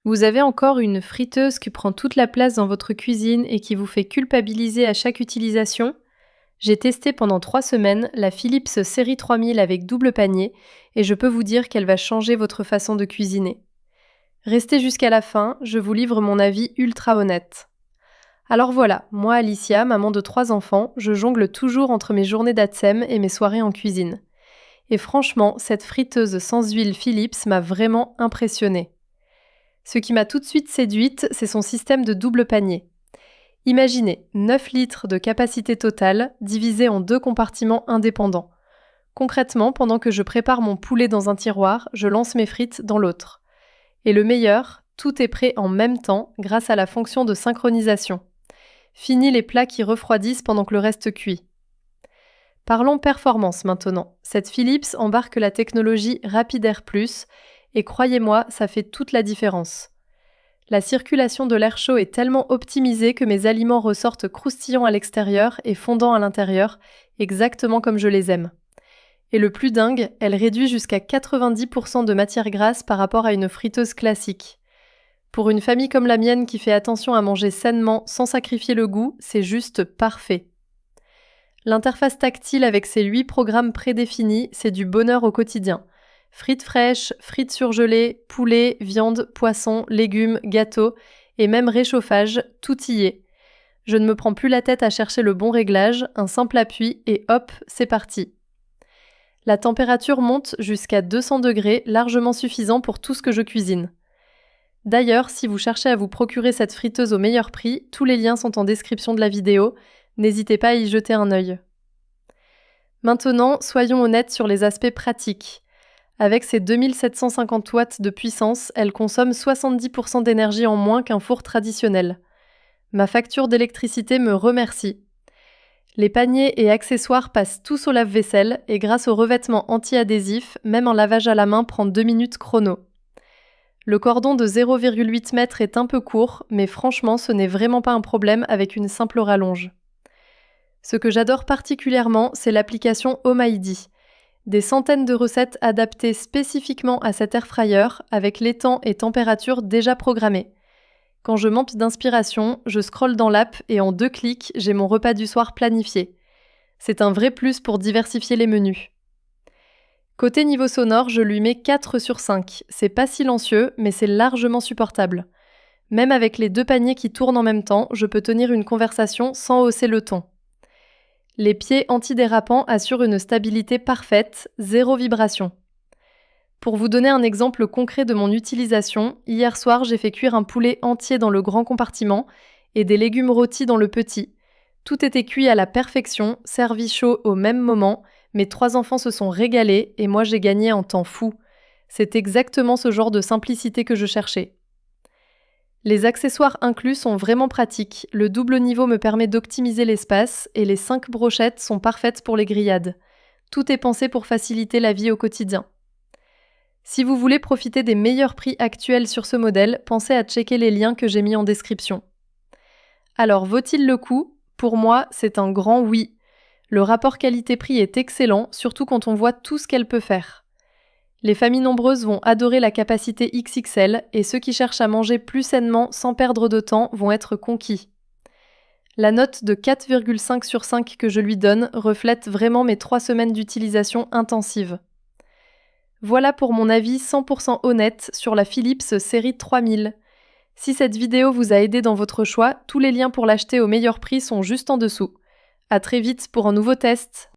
Vous avez encore une friteuse qui prend toute la place dans votre cuisine et qui vous fait culpabiliser à chaque utilisation? J'ai testé pendant 3 semaines la Philips Série 3000 avec double panier et je peux vous dire qu'elle va changer votre façon de cuisiner. Restez jusqu'à la fin, je vous livre mon avis ultra honnête. Alors voilà, moi Alicia, maman de 3 enfants, je jongle toujours entre mes journées d'ATSEM et mes soirées en cuisine. Et franchement, cette friteuse sans huile Philips m'a vraiment impressionnée. Ce qui m'a tout de suite séduite, c'est son système de double panier. Imaginez 9 litres de capacité totale divisés en 2 compartiments indépendants. Concrètement, pendant que je prépare mon poulet dans un tiroir, je lance mes frites dans l'autre. Et le meilleur, tout est prêt en même temps grâce à la fonction de synchronisation. Fini les plats qui refroidissent pendant que le reste cuit. Parlons performance maintenant. Cette Philips embarque la technologie Rapidair Plus et croyez-moi, ça fait toute la différence. La circulation de l'air chaud est tellement optimisée que mes aliments ressortent croustillants à l'extérieur et fondants à l'intérieur, exactement comme je les aime. Et le plus dingue, elle réduit jusqu'à 90% de matière grasse par rapport à une friteuse classique. Pour une famille comme la mienne qui fait attention à manger sainement sans sacrifier le goût, c'est juste parfait. L'interface tactile avec ses 8 programmes prédéfinis, c'est du bonheur au quotidien. Frites fraîches, frites surgelées, poulet, viande, poisson, légumes, gâteaux et même réchauffage, tout y est. Je ne me prends plus la tête à chercher le bon réglage, un simple appui et hop, c'est parti. La température monte jusqu'à 200 degrés, largement suffisant pour tout ce que je cuisine. D'ailleurs, si vous cherchez à vous procurer cette friteuse au meilleur prix, tous les liens sont en description de la vidéo, n'hésitez pas à y jeter un œil. Maintenant, soyons honnêtes sur les aspects pratiques. Avec ses 2750 watts de puissance, elle consomme 70% d'énergie en moins qu'un four traditionnel. Ma facture d'électricité me remercie. Les paniers et accessoires passent tous au lave-vaisselle et grâce au revêtement anti-adhésif, même un lavage à la main prend 2 minutes chrono. Le cordon de 0,8 m est un peu court, mais franchement ce n'est vraiment pas un problème avec une simple rallonge. Ce que j'adore particulièrement, c'est l'application Home ID. Des centaines de recettes adaptées spécifiquement à cet airfryer avec les temps et températures déjà programmés. Quand je manque d'inspiration, je scrolle dans l'app et en 2 clics, j'ai mon repas du soir planifié. C'est un vrai plus pour diversifier les menus. Côté niveau sonore, je lui mets 4 sur 5. C'est pas silencieux, mais c'est largement supportable. Même avec les 2 paniers qui tournent en même temps, je peux tenir une conversation sans hausser le ton. Les pieds antidérapants assurent une stabilité parfaite, 0 vibration. Pour vous donner un exemple concret de mon utilisation, hier soir j'ai fait cuire un poulet entier dans le grand compartiment et des légumes rôtis dans le petit. Tout était cuit à la perfection, servi chaud au même moment. Mes 3 enfants se sont régalés et moi j'ai gagné en temps fou. C'est exactement ce genre de simplicité que je cherchais. Les accessoires inclus sont vraiment pratiques. Le double niveau me permet d'optimiser l'espace et les 5 brochettes sont parfaites pour les grillades. Tout est pensé pour faciliter la vie au quotidien. Si vous voulez profiter des meilleurs prix actuels sur ce modèle, pensez à checker les liens que j'ai mis en description. Alors, vaut-il le coup ? Pour moi, c'est un grand oui. Le rapport qualité-prix est excellent, surtout quand on voit tout ce qu'elle peut faire. Les familles nombreuses vont adorer la capacité XXL et ceux qui cherchent à manger plus sainement sans perdre de temps vont être conquis. La note de 4,5 sur 5 que je lui donne reflète vraiment mes 3 semaines d'utilisation intensive. Voilà pour mon avis 100% honnête sur la Philips Série 3000. Si cette vidéo vous a aidé dans votre choix, tous les liens pour l'acheter au meilleur prix sont juste en dessous. À très vite pour un nouveau test.